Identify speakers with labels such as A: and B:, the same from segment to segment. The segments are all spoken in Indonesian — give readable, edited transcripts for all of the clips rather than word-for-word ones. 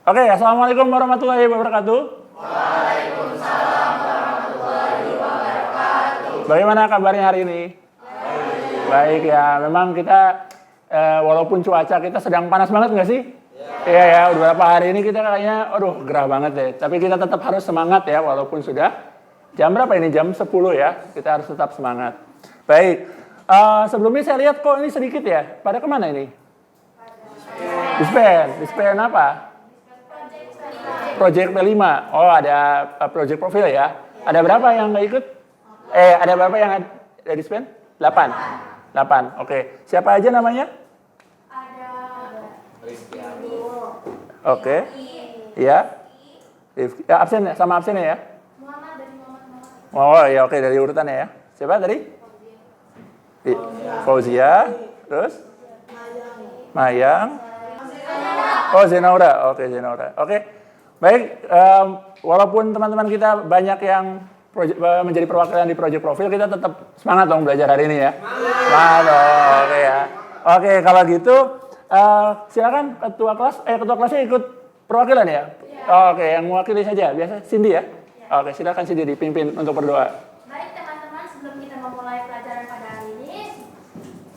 A: Oke, assalamualaikum warahmatullahi wabarakatuh.
B: Waalaikumsalam warahmatullahi wabarakatuh.
A: Bagaimana kabarnya hari ini? Baik ya, memang kita walaupun cuaca kita sedang panas banget nggak sih? Iya ya, beberapa hari ini kita kayaknya, aduh gerah banget deh. Tapi kita tetap harus semangat ya, walaupun sudah jam berapa ini? Jam 10 ya, kita harus tetap semangat. Baik, sebelumnya saya lihat kok ini sedikit ya. Pada kemana ini? Dispen apa? Project P5. Oh, ada project profil ya. Ada berapa yang nggak ikut? Ada berapa yang ada dispen? 8. Oke. Siapa aja namanya?
B: Ada
A: Oke. Iya. Ya, absen ya, sama absen ya?
B: Muhammad dari Muhammad.
A: Oh, ya oke, dari urutannya ya. Siapa tadi? Fauzia. Terus? Mayang. Oh, Zenaura. Oke, Zenaura. Oke. Baik, walaupun teman-teman kita banyak yang menjadi perwakilan di Project Profil, kita tetap semangat dong belajar hari ini ya. Semangat dong, oke ya. Oke, kalau gitu silakan ketua kelasnya ikut perwakilan ya. Oke, yang mewakili saja, biasa Cindy ya. Oke, silakan Cindy dipimpin untuk berdoa.
B: Baik teman-teman, sebelum kita memulai pelajaran pada hari ini,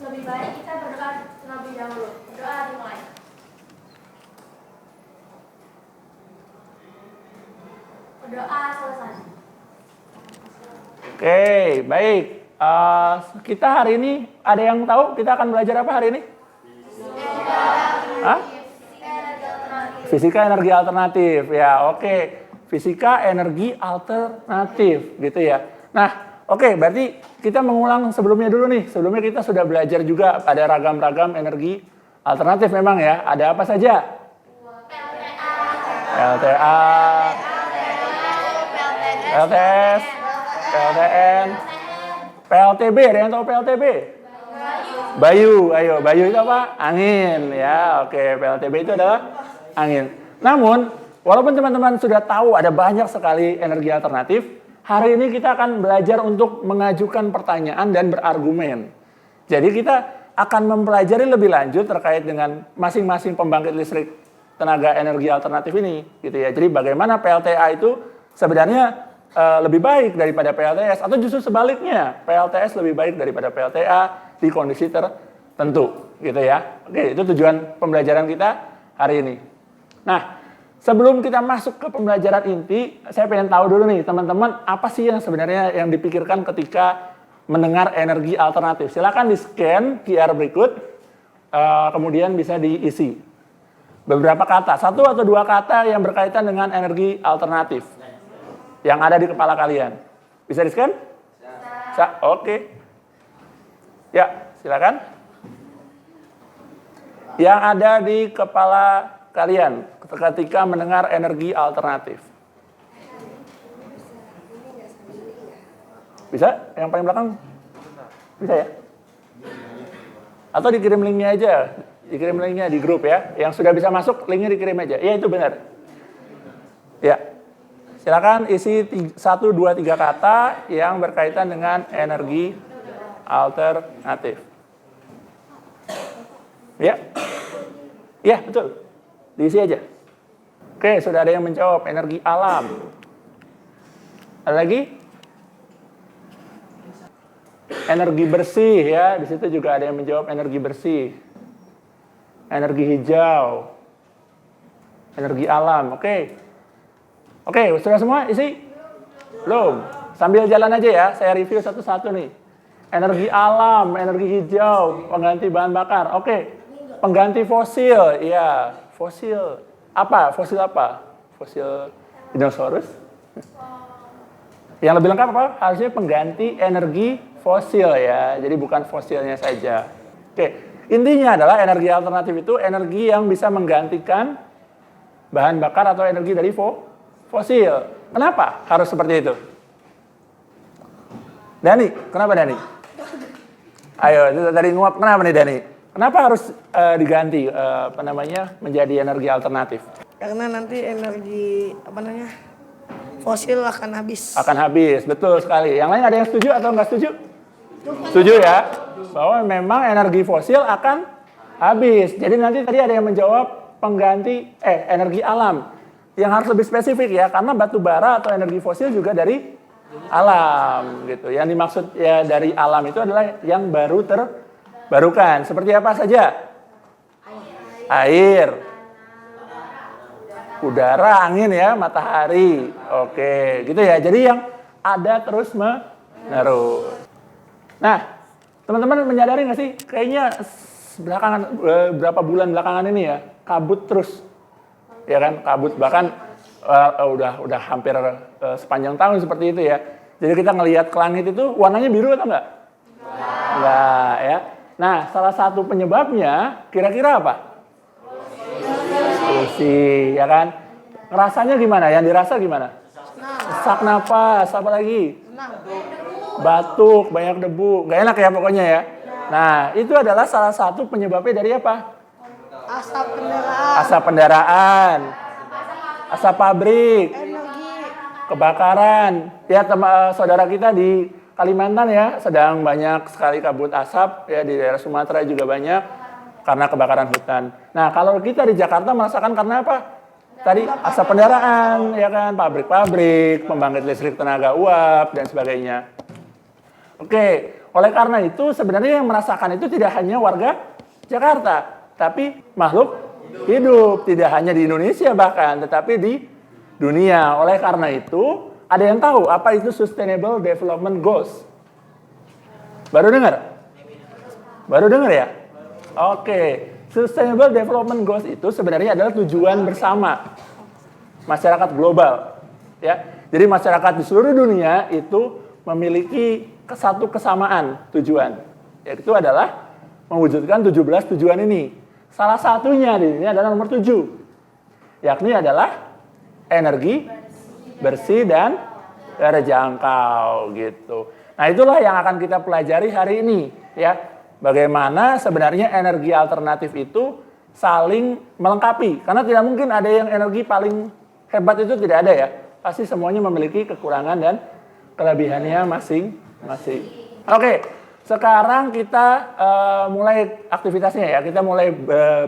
B: lebih baik kita berdoa terlebih dahulu. Berdoa dimulai. Berdoa selesai.
A: Oke, baik. Kita hari ini ada yang tahu kita akan belajar apa hari ini? Hah? Fisika energi alternatif. Ya, oke. Fisika energi alternatif gitu ya. Nah, oke, berarti kita mengulang sebelumnya dulu nih. Sebelumnya kita sudah belajar juga pada ragam-ragam energi alternatif memang ya. Ada apa saja? LTA, LTS, PLTN, PLTB. Ada yang tahu PLTB? Bayu. Ayo, Bayu itu apa? Angin ya. Oke, PLTB itu adalah angin. Namun, walaupun teman-teman sudah tahu ada banyak sekali energi alternatif, hari ini kita akan belajar untuk mengajukan pertanyaan dan berargumen. Jadi kita akan mempelajari lebih lanjut terkait dengan masing-masing pembangkit listrik tenaga energi alternatif ini, gitu ya. Jadi bagaimana PLTA itu sebenarnya lebih baik daripada PLTS atau justru sebaliknya, PLTS lebih baik daripada PLTA di kondisi tertentu, gitu ya. Oke, itu tujuan pembelajaran kita hari ini. Nah, sebelum kita masuk ke pembelajaran inti, saya pengen tahu dulu nih teman-teman, apa sih yang sebenarnya yang dipikirkan ketika mendengar energi alternatif. Silakan di-scan QR berikut, kemudian bisa diisi beberapa kata, 1 atau 2 kata yang berkaitan dengan energi alternatif yang ada di kepala kalian. Bisa di-scan? Oke. Ya, silakan. Yang ada di kepala kalian ketika mendengar energi alternatif. Bisa? Yang paling belakang? Bisa ya? Atau dikirim linknya aja. Dikirim linknya di grup ya. Yang sudah bisa masuk, linknya dikirim aja. Iya, itu benar. Ya. Silakan isi 1, 2, 3 kata yang berkaitan dengan energi alternatif. Ya. Ya, betul. Diisi aja. Oke, sudah ada yang menjawab energi alam. Ada lagi? Energi bersih ya, di situ juga ada yang menjawab energi bersih. Energi hijau. Energi alam. Oke, sudah semua isi? Belum. Sambil jalan aja ya, saya review satu-satu nih. Energi alam, energi hijau, pengganti bahan bakar. Oke. Pengganti fosil, iya. Fosil apa? Fosil dinosaurus. Yang lebih lengkap apa? Harusnya pengganti energi fosil ya. Jadi bukan fosilnya saja. Oke, intinya adalah energi alternatif itu energi yang bisa menggantikan bahan bakar atau energi dari fosil. Kenapa harus seperti itu? Dani, kenapa Dani? Ayo, itu tadi nguap. Kenapa nih Dani? Kenapa harus diganti menjadi energi alternatif?
C: Karena nanti energi fosil akan habis.
A: Akan habis, betul sekali. Yang lain ada yang setuju atau nggak setuju? Setuju ya? Bahwa memang energi fosil akan habis. Jadi nanti tadi ada yang menjawab pengganti energi alam. Yang harus lebih spesifik ya, karena batu bara atau energi fosil juga dari alam gitu. Yang dimaksud ya dari alam itu adalah yang baru terbarukan. Seperti apa saja? Air, udara, angin ya, matahari. Oke, gitu ya. Jadi yang ada terus menerus. Nah, teman-teman menyadari nggak sih? Kayaknya belakangan berapa bulan belakangan ini ya, kabut terus. Ya kan, kabut bahkan udah hampir sepanjang tahun seperti itu ya. Jadi kita ngelihat ke langit itu warnanya biru atau enggak? Enggak ya. Nah, salah satu penyebabnya kira-kira apa? Polusi, ya kan? Ngerasanya gimana? Yang dirasa gimana? Sesak napas, apa lagi? Batuk, banyak debu. Nggak enak ya pokoknya ya. Nah, itu adalah salah satu penyebabnya dari apa? Asap kendaraan, asap pabrik, kebakaran. Ya, saudara kita di Kalimantan ya, sedang banyak sekali kabut asap ya, di daerah Sumatera juga banyak karena kebakaran hutan. Nah, kalau kita di Jakarta merasakan karena apa? Tadi asap kendaraan, ya kan, pabrik-pabrik, pembangkit listrik tenaga uap dan sebagainya. Oke, oleh karena itu sebenarnya yang merasakan itu tidak hanya warga Jakarta, tapi makhluk hidup, tidak hanya di Indonesia bahkan, tetapi di dunia. Oleh karena itu, ada yang tahu apa itu Sustainable Development Goals? Baru dengar? Baru dengar ya? Oke, Sustainable Development Goals itu sebenarnya adalah tujuan bersama masyarakat global. Ya, jadi masyarakat di seluruh dunia itu memiliki satu kesamaan tujuan, yaitu adalah mewujudkan 17 tujuan ini. Salah satunya di sini adalah nomor 7, yakni adalah energi bersih dan terjangkau gitu. Nah, itulah yang akan kita pelajari hari ini ya. Bagaimana sebenarnya energi alternatif itu saling melengkapi. Karena tidak mungkin ada yang energi paling hebat, itu tidak ada ya. Pasti semuanya memiliki kekurangan dan kelebihannya masing-masing. Oke, sekarang kita mulai aktivitasnya ya. Kita mulai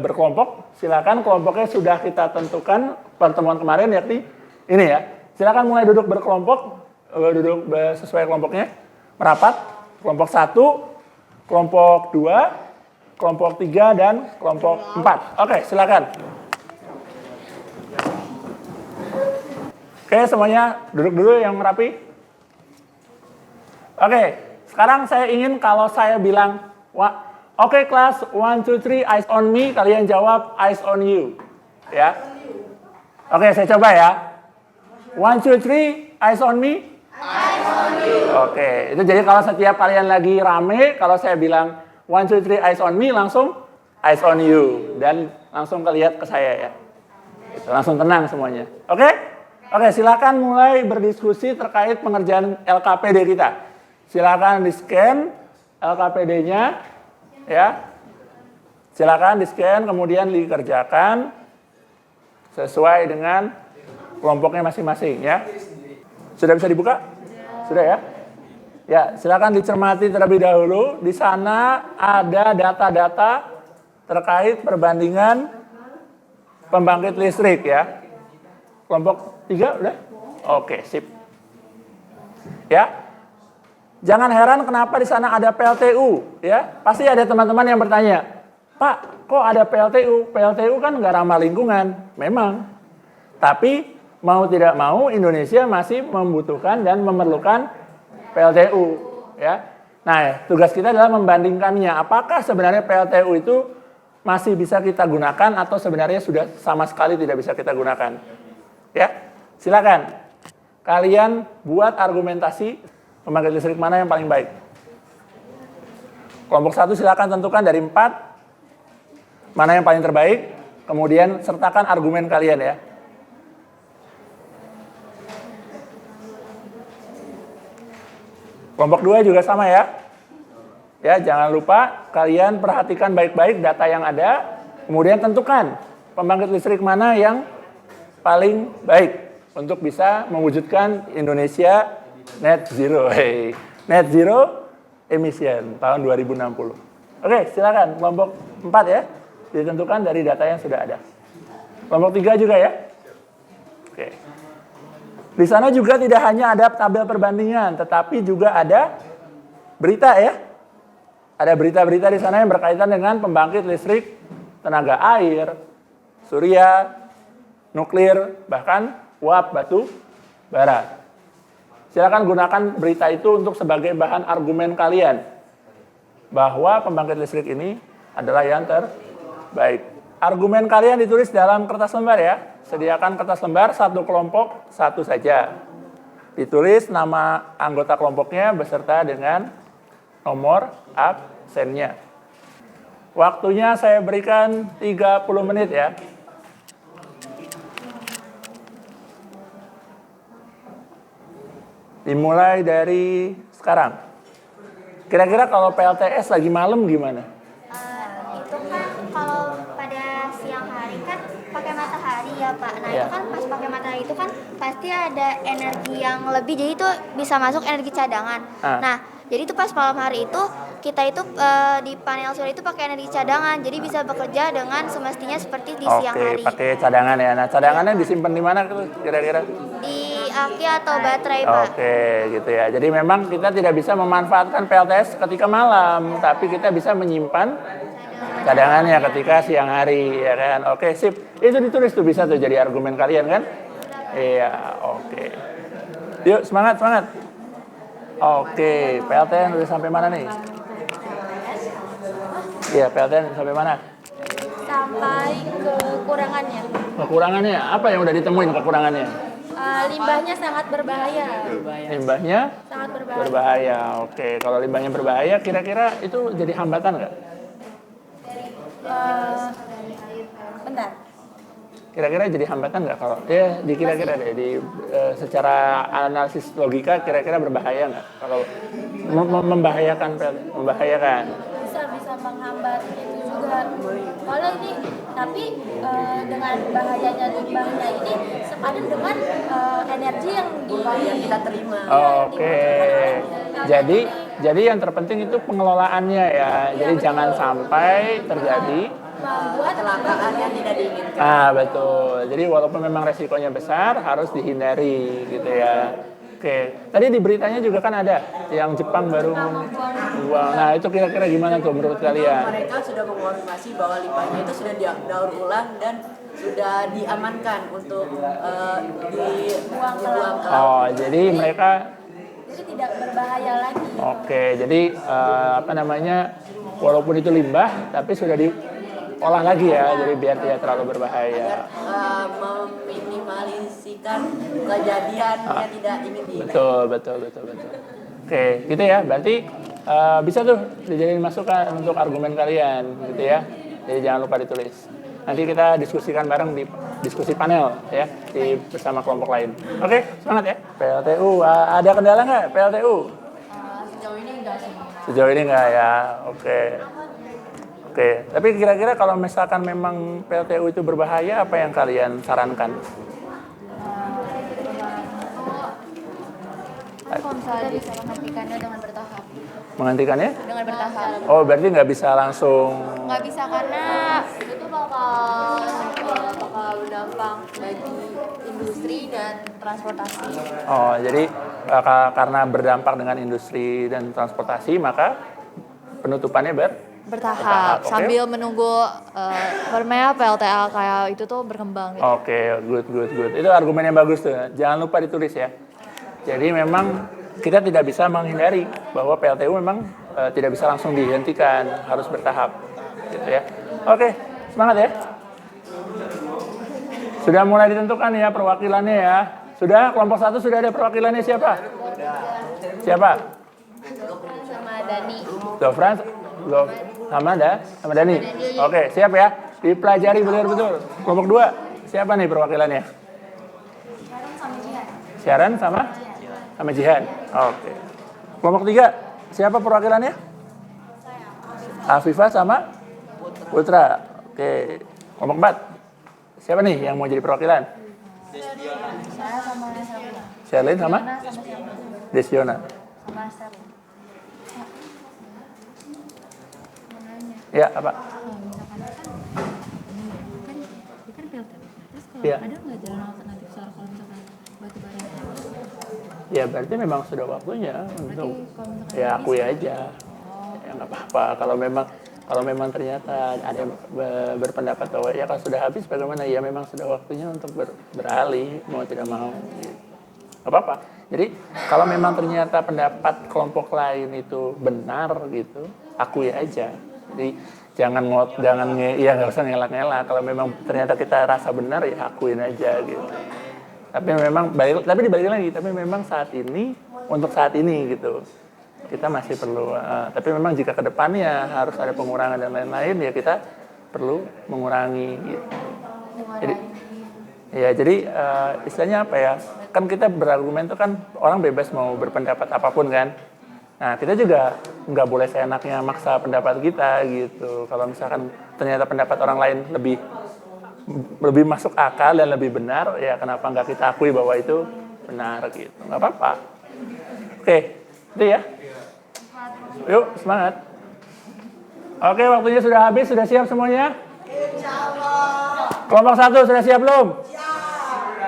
A: berkelompok. Silakan, kelompoknya sudah kita tentukan pertemuan kemarin, yakni ini ya. Silakan mulai duduk berkelompok, duduk sesuai kelompoknya, merapat. Kelompok 1, kelompok 2, kelompok 3 dan kelompok 4. Oke, silakan. Oke, semuanya duduk dulu yang merapi. Oke, sekarang saya ingin kalau saya bilang, oke kelas, 1, 2, 3, eyes on me, kalian jawab eyes on you. Ya. Oke, saya coba ya. 1, 2, 3, eyes on me. Eyes on you. Oke, itu jadi kalau setiap kalian lagi rame, kalau saya bilang 1, 2, 3, eyes on me, langsung eyes on you. Dan langsung lihat ke saya ya. Gitu, langsung tenang semuanya. Oke? Oke, silakan mulai berdiskusi terkait pengerjaan LKPD kita. Silakan di-scan LKPD-nya ya. Silakan di-scan kemudian dikerjakan sesuai dengan kelompoknya masing-masing ya. Sudah bisa dibuka? Sudah ya? Ya, silakan dicermati terlebih dahulu. Di sana ada data-data terkait perbandingan pembangkit listrik ya. Kelompok 3 udah? Oke, sip. Ya. Jangan heran kenapa di sana ada PLTU, ya. Pasti ada teman-teman yang bertanya, "Pak, kok ada PLTU? PLTU kan nggak ramah lingkungan." Memang. Tapi mau tidak mau Indonesia masih membutuhkan dan memerlukan PLTU, ya. Nah, tugas kita adalah membandingkannya. Apakah sebenarnya PLTU itu masih bisa kita gunakan atau sebenarnya sudah sama sekali tidak bisa kita gunakan? Ya, silakan. Kalian buat argumentasi pembangkit listrik mana yang paling baik. Kelompok 1 silakan tentukan dari 4 mana yang paling terbaik, kemudian sertakan argumen kalian ya. Kelompok 2 juga sama ya. Ya, jangan lupa kalian perhatikan baik-baik data yang ada, kemudian tentukan pembangkit listrik mana yang paling baik untuk bisa mewujudkan Indonesia net zero, net zero emission tahun 2060. Oke, silakan kelompok 4 ya, ditentukan dari data yang sudah ada. Kelompok 3 juga ya? Oke. Di sana juga tidak hanya ada tabel perbandingan, tetapi juga ada berita ya. Ada berita-berita di sana yang berkaitan dengan pembangkit listrik, tenaga air, surya, nuklir, bahkan uap batu bara. Silakan gunakan berita itu untuk sebagai bahan argumen kalian bahwa pembangkit listrik ini adalah yang terbaik. Argumen kalian ditulis dalam kertas lembar ya. Sediakan kertas lembar satu kelompok satu saja. Ditulis nama anggota kelompoknya beserta dengan nomor absennya. Waktunya saya berikan 30 menit ya. Dimulai dari sekarang. Kira-kira kalau PLTS lagi malam gimana?
D: Itu kan kalau pada siang hari kan pakai matahari ya Pak. Nah
A: Ya.
D: itu kan pas pakai matahari itu kan pasti ada energi yang lebih, jadi itu bisa masuk energi cadangan.
A: Ah.
D: Nah jadi itu pas malam hari itu kita itu di panel surya itu pakai energi cadangan, jadi bisa bekerja dengan semestinya seperti di siang hari.
A: Oke, pakai cadangan ya. Nah, cadangannya disimpan di mana tuh kira-kira?
D: Di aki atau baterai Pak.
A: Oke, gitu ya. Jadi memang kita tidak bisa memanfaatkan PLTS ketika malam, tapi kita bisa menyimpan cadangannya ketika siang hari, ya kan? Oke, sip. Itu ditulis tuh, bisa tuh jadi argumen kalian kan? Iya, oke. Yuk, semangat, semangat. Oke, PLTN udah sampai mana nih? Iya, PLTN sampai mana?
B: Sampai kekurangannya.
A: Kekurangannya, apa yang udah ditemuin kekurangannya?
B: Limbahnya sangat berbahaya.
A: Limbahnya
B: Sangat berbahaya.
A: berbahaya. Oke, kalau limbahnya berbahaya, kira-kira itu jadi hambatan nggak?
B: Bentar.
A: Kira-kira jadi hambatan nggak kalau ya dikira-kira deh di secara analisis logika kira-kira berbahaya nggak kalau membahayakan membahayakan?
B: Bisa menghambat itu juga. Kalau ini tapi dengan bahayanya limbahnya ini sepadan dengan energi yang kita terima.
A: Oke. Jadi yang terpenting itu pengelolaannya ya. Jadi jangan sampai terjadi
B: membuat kecelakaan yang tidak diinginkan.
A: Ah, betul. Jadi walaupun memang resikonya besar harus dihindari gitu ya. Oke, tadi di beritanya juga kan ada yang Jepang baru membuang. Nah, itu kira-kira gimana tuh menurut kalian?
E: Mereka sudah mengonfirmasi bahwa limbahnya itu sudah didaur ulang dan sudah diamankan untuk dibuang ke laut.
A: Oh, jadi mereka
B: Jadi tidak berbahaya lagi.
A: oke, jadi apa namanya? Walaupun itu limbah tapi sudah diolah lagi ya, jadi biar tidak terlalu berbahaya.
E: Meminimalisasikan kejadian yang tidak ingin
A: Betul. Oke, gitu ya. Berarti bisa tuh dijadiin masukan untuk argumen kalian, gitu ya. Jadi jangan lupa ditulis. Nanti kita diskusikan bareng di diskusi panel ya, bersama kelompok lain. Oke, semangat ya. PLTU, ada kendala nggak PLTU?
E: Sejauh ini enggak sih.
A: Sejauh ini nggak ya. Oke. Tapi kira-kira kalau misalkan memang PLTU itu berbahaya, apa yang kalian sarankan?
D: Kalau misalnya bisa menghentikannya dengan bertahap.
A: Menghentikannya?
D: Dengan bertahap.
A: Oh, berarti nggak bisa langsung.
D: Nggak bisa karena itu bakal berdampak bagi industri dan transportasi.
A: Oh, jadi karena berdampak dengan industri dan transportasi, maka penutupannya
F: bertahap
A: oke.
F: sambil menunggu permea PLTA kayak itu tuh berkembang gitu.
A: Oke, good. Itu argumen yang bagus tuh. Jangan lupa ditulis ya. Jadi memang kita tidak bisa menghindari bahwa PLTU memang tidak bisa langsung dihentikan, harus bertahap, gitu ya. Oke, semangat ya. Sudah mulai ditentukan ya perwakilannya ya. Sudah, kelompok 1 sudah ada perwakilannya siapa? Siapa?
D: Sama Dani.
A: Dofran, sama Dani. Oke, siap ya. Dipelajari betul-betul. Kelompok 2, siapa nih perwakilannya? Sharon sama Jihan. Oke. Kelompok 3, siapa perwakilannya? Afifah sama Putra. Oke. Kelompok 4, siapa nih yang mau jadi perwakilan? Sherlyn sama Desiona. Ya, apa? Iya.
F: Ada nggak jalan alternatif soal kalau misalkan batu bara?
A: Ya berarti memang sudah waktunya untuk
F: Kalau misalkan
A: ya akui aja. Ya nggak apa-apa kalau memang ternyata ada yang berpendapat bahwa ya kalau sudah habis bagaimana, ya memang sudah waktunya untuk beralih mau tidak mau. Nggak apa-apa. Jadi kalau memang ternyata pendapat kelompok lain itu benar gitu, akui aja. Jadi jangan nggak usah ngelak-ngelak. Kalau memang ternyata kita rasa benar ya akuin aja gitu. Tapi memang dibalik lagi, tapi memang saat ini untuk saat ini gitu kita masih perlu. Tapi memang jika kedepannya harus ada pengurangan dan lain-lain ya kita perlu mengurangi gitu. Jadi istilahnya apa ya? Kan kita berargumen itu kan orang bebas mau berpendapat apapun kan. Nah kita juga nggak boleh seenaknya maksa pendapat kita gitu. Kalau misalkan ternyata pendapat orang lain lebih masuk akal dan lebih benar, ya kenapa nggak kita akui bahwa itu benar gitu. Nggak apa-apa. Oke, itu ya. Yuk semangat. Oke, waktunya sudah habis, sudah siap semuanya? Kelompok 1 sudah siap belum?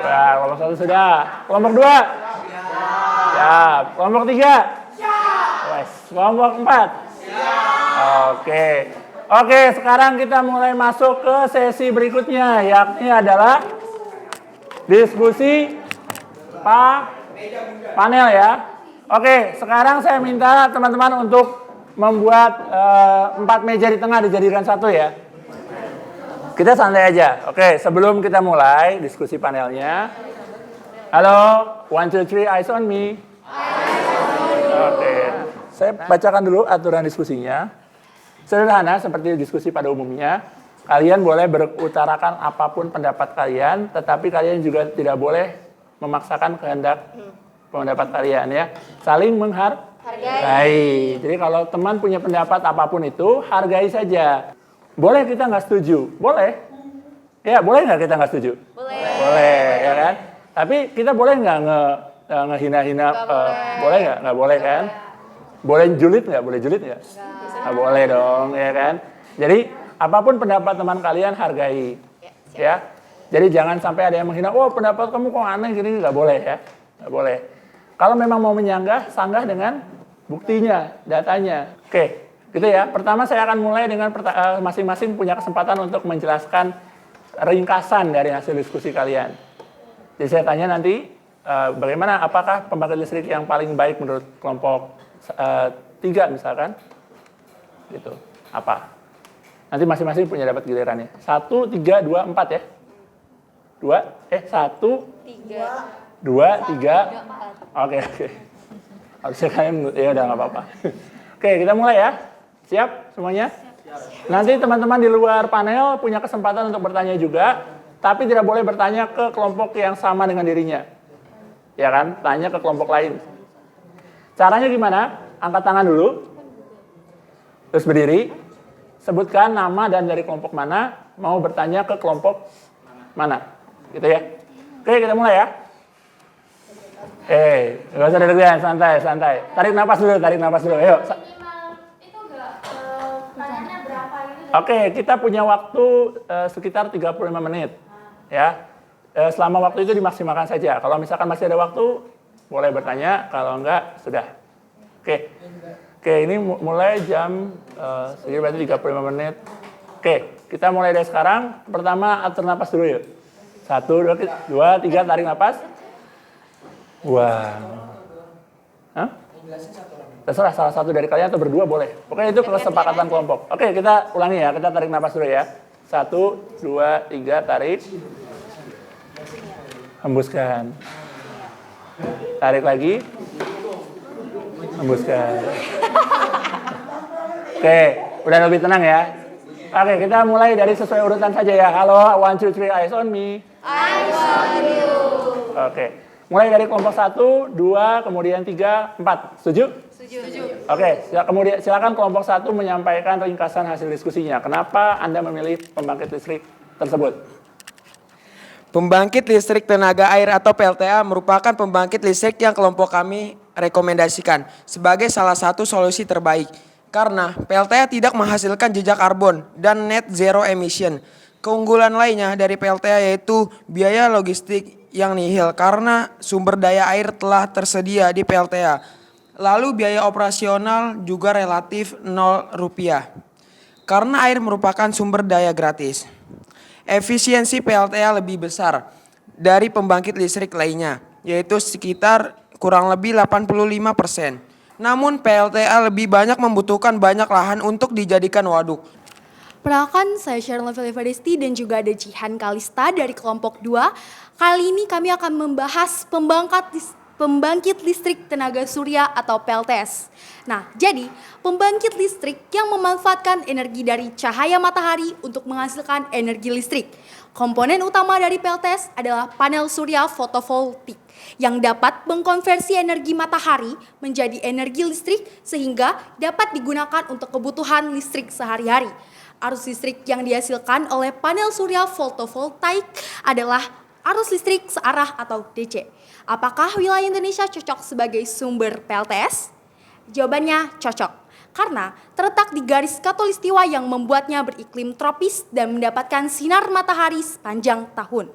A: Wah, kelompok 1 sudah. Kelompok 2? Siap. Kelompok 3? Wes. Kelompok 4? Oke, sekarang kita mulai masuk ke sesi berikutnya, yakni adalah diskusi panel ya. Oke, sekarang saya minta teman-teman untuk membuat 4 meja di tengah dijadikan 1 ya. Kita santai aja. Oke, sebelum kita mulai diskusi panelnya. Halo, 1, 2, 3, eyes on me. Oke, saya bacakan dulu aturan diskusinya. Sederhana seperti diskusi pada umumnya. Kalian boleh berutarakan apapun pendapat kalian, tetapi kalian juga tidak boleh memaksakan kehendak pendapat kalian ya. Saling menghargai. Jadi kalau teman punya pendapat apapun itu, hargai saja. Boleh kita nggak setuju? Boleh. Ya, boleh nggak kita nggak setuju? Boleh, ya kan? Tapi kita boleh nggak ngehina-hina? Boleh nggak? Nggak boleh kan? Boleh julid nggak? Boleh julid nggak? Nggak boleh dong, ya kan? Jadi, apapun pendapat teman kalian, hargai. Ya. Jadi jangan sampai ada yang menghina, oh pendapat kamu kok aneh gini, nggak boleh ya. Nggak boleh. Kalau memang mau menyanggah, sanggah dengan buktinya, datanya. Oke. Gitu ya. Pertama saya akan mulai dengan masing-masing punya kesempatan untuk menjelaskan ringkasan dari hasil diskusi kalian. Jadi saya tanya nanti bagaimana, apakah pembangkit listrik yang paling baik menurut kelompok 3 misalkan? Gitu. Apa? Nanti masing-masing punya dapat gilirannya. 1, 3, 2, 4 ya. 1, 2, 3, 4. Oke. Harusnya kalian ya udah nggak apa-apa. Oke, kita mulai ya. Siap semuanya? Siap. Nanti teman-teman di luar panel punya kesempatan untuk bertanya juga, tapi tidak boleh bertanya ke kelompok yang sama dengan dirinya. Ya kan? Tanya ke kelompok lain. Caranya gimana? Angkat tangan dulu. Terus berdiri. Sebutkan nama dan dari kelompok mana mau bertanya ke kelompok mana. Gitu ya. Oke, kita mulai ya. Nggak usah deg-degan, santai. Tarik napas dulu. Ayo. Oke, kita punya waktu sekitar 35 menit. Ya. Selama waktu itu dimaksimalkan saja. Kalau misalkan masih ada waktu, boleh bertanya. Kalau enggak, sudah. Oke, ini mulai jam sekitar berarti 35 menit. Oke, kita mulai dari sekarang. Pertama, atur napas dulu yuk. 1, 2, 3, tarik napas. Wah. Hah? Terserah salah satu dari kalian atau berdua boleh. Pokoknya itu kesepakatan kelompok. Oke, kita ulangi ya. Kita tarik napas dulu ya. 1, 2, 3, tarik. Hembuskan. Tarik lagi. Hembuskan. Oke, udah lebih tenang ya. Oke, kita mulai dari sesuai urutan saja ya. Halo, 1, 2, 3, eyes on me.
D: Eyes on you.
A: Oke. Mulai dari kelompok 1, 2, kemudian 3, 4. Setuju? Setuju. Oke, kemudian silakan kelompok 1 menyampaikan ringkasan hasil diskusinya. Kenapa Anda memilih pembangkit listrik tersebut?
G: Pembangkit listrik tenaga air atau PLTA merupakan pembangkit listrik yang kelompok kami rekomendasikan sebagai salah satu solusi terbaik. Karena PLTA tidak menghasilkan jejak karbon dan net zero emission. Keunggulan lainnya dari PLTA yaitu biaya logistik yang nihil karena sumber daya air telah tersedia di PLTA. Lalu biaya operasional juga relatif Rp0 karena air merupakan sumber daya gratis. Efisiensi PLTA lebih besar dari pembangkit listrik lainnya, yaitu sekitar kurang lebih 85%. Namun PLTA lebih banyak membutuhkan banyak lahan untuk dijadikan waduk.
H: Perkenalkan, saya Sharon Levelisti dan juga ada Jihan Kalista dari kelompok 2. Kali ini kami akan membahas pembangkit listrik tenaga surya atau PLTS. Nah, jadi pembangkit listrik yang memanfaatkan energi dari cahaya matahari untuk menghasilkan energi listrik. Komponen utama dari PLTS adalah panel surya fotovoltaik yang dapat mengkonversi energi matahari menjadi energi listrik sehingga dapat digunakan untuk kebutuhan listrik sehari-hari. Arus listrik yang dihasilkan oleh panel surya fotovoltaik adalah arus listrik searah atau DC. Apakah wilayah Indonesia cocok sebagai sumber PLTS? Jawabannya cocok, karena terletak di garis khatulistiwa yang membuatnya beriklim tropis dan mendapatkan sinar matahari sepanjang tahun.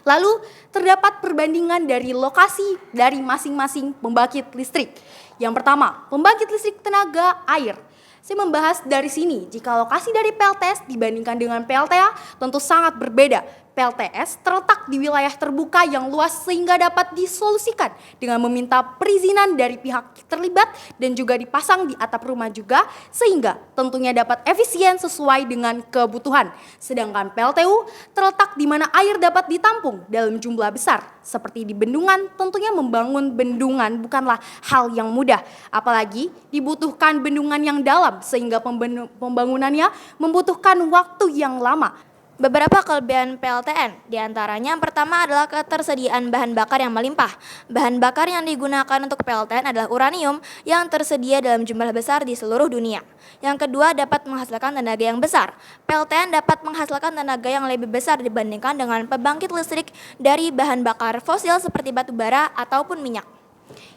H: Lalu terdapat perbandingan dari lokasi dari masing-masing pembangkit listrik. Yang pertama, pembangkit listrik tenaga air. Saya membahas dari sini, jika lokasi dari PLTS dibandingkan dengan PLTA tentu sangat berbeda. PLTS terletak di wilayah terbuka yang luas sehingga dapat disolusikan dengan meminta perizinan dari pihak terlibat dan juga dipasang di atap rumah juga sehingga tentunya dapat efisien sesuai dengan kebutuhan. Sedangkan PLTU terletak di mana air dapat ditampung dalam jumlah besar. Seperti di bendungan, tentunya membangun bendungan bukanlah hal yang mudah. Apalagi dibutuhkan bendungan yang dalam sehingga pembangunannya membutuhkan waktu yang lama.
D: Beberapa kelebihan PLTN, diantaranya yang pertama adalah ketersediaan bahan bakar yang melimpah. Bahan bakar yang digunakan untuk PLTN adalah uranium yang tersedia dalam jumlah besar di seluruh dunia. Yang kedua, dapat menghasilkan tenaga yang besar. PLTN dapat menghasilkan tenaga yang lebih besar dibandingkan dengan pembangkit listrik dari bahan bakar fosil seperti batu bara ataupun minyak.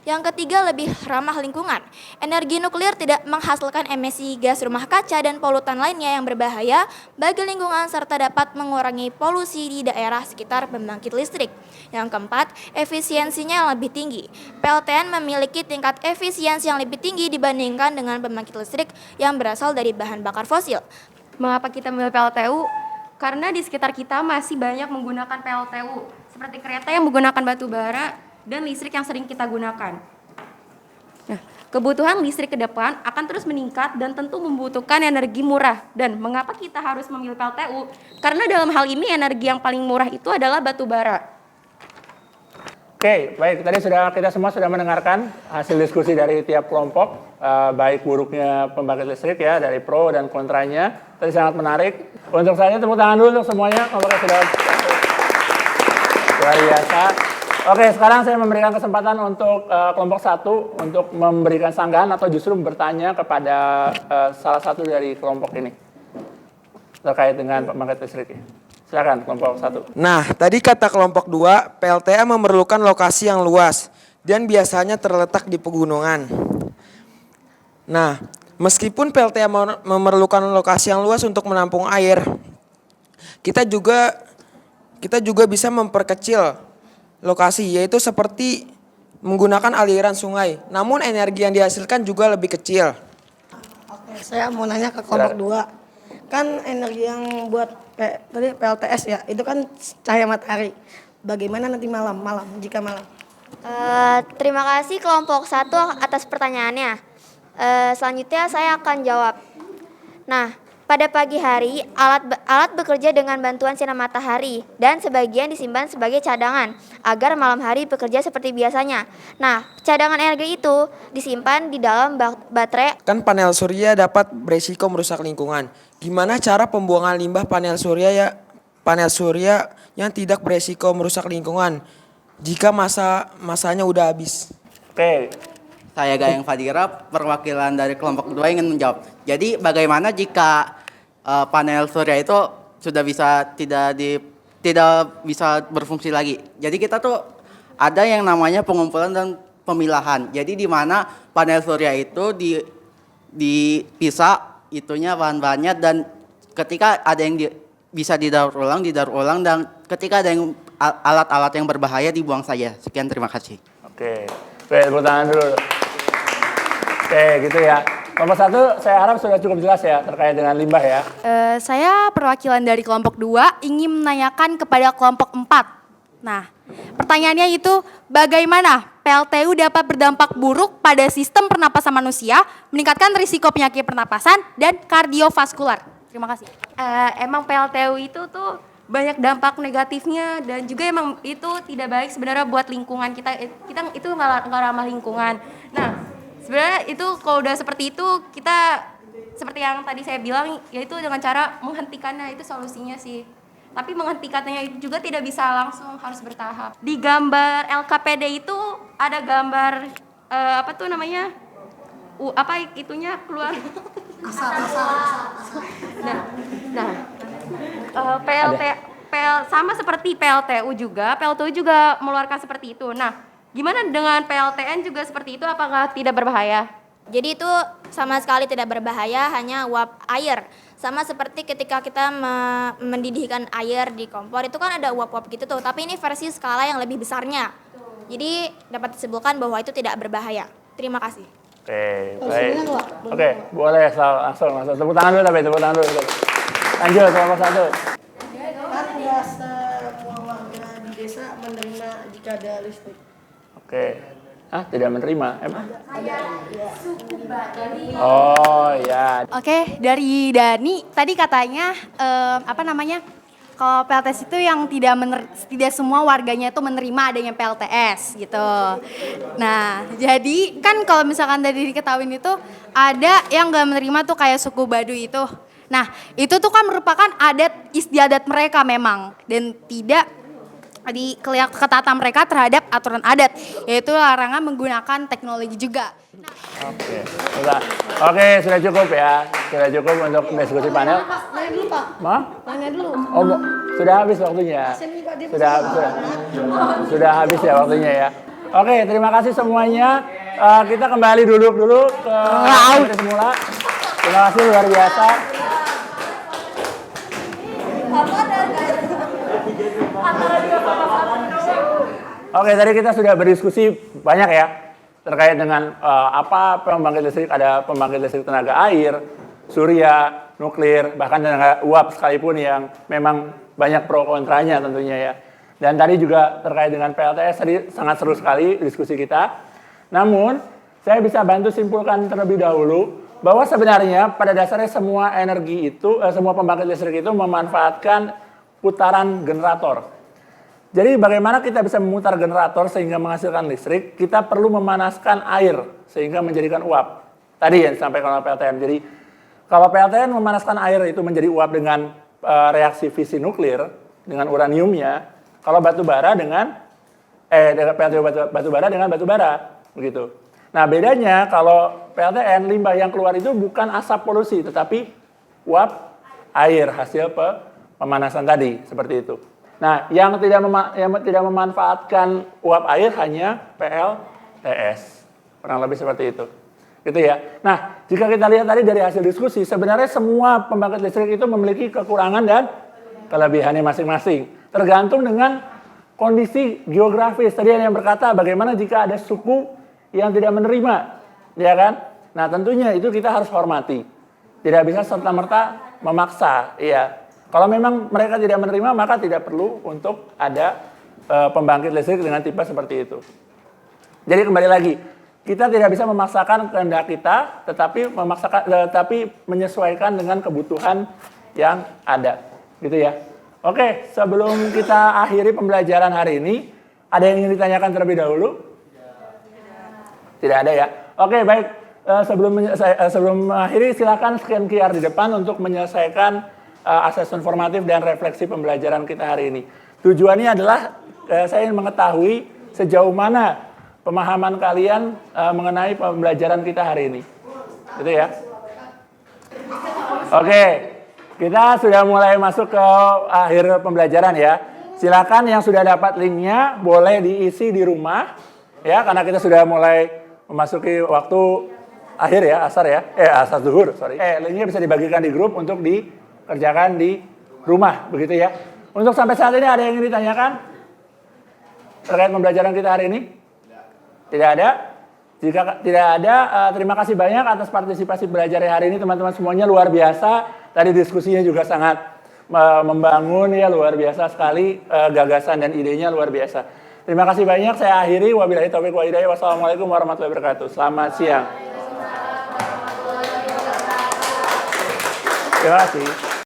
D: Yang ketiga, lebih ramah lingkungan. Energi nuklir tidak menghasilkan emisi gas rumah kaca dan polutan lainnya yang berbahaya bagi lingkungan serta dapat mengurangi polusi di daerah sekitar pembangkit listrik. Yang keempat, efisiensinya yang lebih tinggi. PLTN memiliki tingkat efisiensi yang lebih tinggi dibandingkan dengan pembangkit listrik yang berasal dari bahan bakar fosil.
I: Mengapa kita memilih PLTU? Karena di sekitar kita masih banyak menggunakan PLTU, seperti kereta yang menggunakan batu bara dan listrik yang sering kita gunakan. Nah, kebutuhan listrik ke depan akan terus meningkat dan tentu membutuhkan energi murah. Dan mengapa kita harus memilih PLTU? Karena dalam hal ini energi yang paling murah itu adalah batu bara.
A: Oke, baik. Tadi kita semua sudah mendengarkan hasil diskusi dari tiap kelompok, baik buruknya pembangkit listrik ya, dari pro dan kontranya. Tadi sangat menarik. Untuk saya tepuk tangan dulu untuk semuanya. Kelompoknya sudah luar biasa. Oke, sekarang saya memberikan kesempatan untuk kelompok 1 untuk memberikan sanggahan atau justru bertanya kepada salah satu dari kelompok ini terkait dengan pembangkit listrik. Silakan kelompok 1.
G: Nah, tadi kata kelompok 2, PLTA memerlukan lokasi yang luas dan biasanya terletak di pegunungan. Nah, meskipun PLTA memerlukan lokasi yang luas untuk menampung air, kita juga bisa memperkecil lokasi, yaitu seperti menggunakan aliran sungai. Namun energi yang dihasilkan juga lebih kecil.
C: Oke, saya mau nanya ke kelompok 2. Kan energi yang buat tadi PLTS ya, itu kan cahaya matahari. Bagaimana nanti malam jika malam?
D: Terima kasih kelompok 1 atas pertanyaannya. Selanjutnya saya akan jawab. Nah, pada pagi hari, alat bekerja dengan bantuan sinar matahari dan sebagian disimpan sebagai cadangan agar malam hari bekerja seperti biasanya. Nah, cadangan energi itu disimpan di dalam baterai.
G: Kan panel surya dapat beresiko merusak lingkungan. Gimana cara pembuangan limbah panel surya yang tidak beresiko merusak lingkungan jika masanya udah habis?
A: Oke.
J: Saya Gayeng Fadira, perwakilan dari kelompok 2 ingin menjawab. Jadi bagaimana jika panel surya itu sudah tidak bisa berfungsi lagi. Jadi kita tuh ada yang namanya pengumpulan dan pemilahan. Jadi di mana panel surya itu dipisah itunya bahan-bahannya dan ketika ada yang bisa didaur ulang dan ketika ada yang alat-alat yang berbahaya dibuang saja. Sekian, terima kasih.
A: Oke, tepuk tangan dulu. Oke, gitu ya. Kelompok 1 saya harap sudah cukup jelas ya terkait dengan limbah ya.
H: Saya perwakilan dari kelompok 2 ingin menanyakan kepada kelompok 4. Nah, pertanyaannya itu bagaimana PLTU dapat berdampak buruk pada sistem pernapasan manusia, meningkatkan risiko penyakit pernapasan dan kardiovaskular. Terima kasih.
I: Emang PLTU itu tuh banyak dampak negatifnya dan juga emang itu tidak baik sebenarnya buat lingkungan kita. Kita itu nggak ramah lingkungan. Nah, sebenarnya itu kalau udah seperti itu kita seperti yang tadi saya bilang yaitu dengan cara menghentikannya itu solusinya sih. Tapi menghentikannya juga tidak bisa langsung, harus bertahap. Di gambar LKPD itu ada gambar apa tuh namanya? Apa itunya keluar? Sama seperti PLTU juga mengeluarkan seperti itu. Nah, gimana dengan PLTN juga seperti itu, apakah tidak berbahaya?
D: Jadi itu sama sekali tidak berbahaya, hanya uap air. Sama seperti ketika kita mendidihkan air di kompor, itu kan ada uap-uap gitu tuh. Tapi ini versi skala yang lebih besarnya. Jadi dapat disimpulkan bahwa itu tidak berbahaya. Terima kasih.
A: Oke, baik. Oke, boleh langsung. Tepuk tangan dulu tapi, tepuk tangan dulu. Lanjut, kelompok 1.
C: Kan nggak semua warga di desa menerima jika ada listrik.
A: Oke. Tidak menerima? Emang? Oh, ya.
H: Oke, dari Dani tadi katanya kalau PLTS itu yang tidak semua warganya itu menerima adanya PLTS gitu. Nah, jadi kan kalau misalkan dari diketahui itu ada yang nggak menerima tuh kayak suku Baduy itu. Nah, itu tuh kan merupakan adat istiadat mereka memang dan tidak di ketatan mereka terhadap aturan adat, yaitu larangan menggunakan teknologi juga.
A: Oke, sudah cukup ya. Sudah cukup untuk diskusi panel.
C: Nanya dulu Pak. Nanya dulu.
A: Oh, sudah habis waktunya. Sudah habis ya waktunya ya. Oke, terima kasih semuanya. Kita kembali duduk dulu ke semula. Terima kasih luar biasa. Oke, tadi kita sudah berdiskusi banyak ya terkait dengan apa pembangkit listrik, ada pembangkit listrik tenaga air, surya, nuklir, bahkan tenaga uap sekalipun yang memang banyak pro kontranya tentunya ya. Dan tadi juga terkait dengan PLTS tadi sangat seru sekali diskusi kita. Namun, saya bisa bantu simpulkan terlebih dahulu bahwa sebenarnya pada dasarnya semua energi itu, semua pembangkit listrik itu memanfaatkan putaran generator. Jadi bagaimana kita bisa memutar generator sehingga menghasilkan listrik, kita perlu memanaskan air sehingga menjadikan uap. Tadi yang disampaikan oleh PLTN. Jadi kalau PLTN memanaskan air itu menjadi uap dengan reaksi fisi nuklir dengan uraniumnya, kalau batu bara dengan batu bara dengan batu bara, begitu. Nah, bedanya kalau PLTN limbah yang keluar itu bukan asap polusi tetapi uap air hasil pemanasan tadi, seperti itu. Nah, yang tidak memanfaatkan uap air hanya PLTS. Kurang lebih seperti itu. Gitu ya. Nah, jika kita lihat tadi dari hasil diskusi, sebenarnya semua pembangkit listrik itu memiliki kekurangan dan kelebihannya masing-masing. Tergantung dengan kondisi geografis. Tadi yang berkata bagaimana jika ada suku yang tidak menerima, ya kan? Nah, tentunya itu kita harus hormati. Tidak bisa serta-merta memaksa, iya. Kalau memang mereka tidak menerima, maka tidak perlu untuk ada pembangkit listrik dengan tipe seperti itu. Jadi kembali lagi, kita tidak bisa memaksakan kehendak kita, tetapi menyesuaikan dengan kebutuhan yang ada, gitu ya. Oke, sebelum kita akhiri pembelajaran hari ini, ada yang ingin ditanyakan terlebih dahulu? Tidak ada ya. Oke, baik. Sebelum mengakhiri, silakan scan QR di depan untuk menyelesaikan asesmen formatif dan refleksi pembelajaran kita hari ini. Tujuannya adalah saya ingin mengetahui sejauh mana pemahaman kalian mengenai pembelajaran kita hari ini. Gitu ya. Oke, kita sudah mulai masuk ke akhir pembelajaran ya. Silakan yang sudah dapat linknya boleh diisi di rumah ya, karena kita sudah mulai memasuki waktu akhir ya, asar ya. Asar zuhur, sorry. Linknya bisa dibagikan di grup untuk dikerjakan di rumah, begitu ya. Untuk sampai saat ini ada yang ingin ditanyakan terkait pembelajaran kita hari ini? Tidak ada? Jika tidak ada, terima kasih banyak atas partisipasi belajar hari ini teman-teman semuanya, luar biasa. Tadi diskusinya juga sangat membangun ya, luar biasa sekali, gagasan dan idenya luar biasa. Terima kasih banyak, saya akhiri. Wabillahi taufiq wa hidayah. Wassalamualaikum warahmatullahi wabarakatuh. Selamat siang. Terima kasih.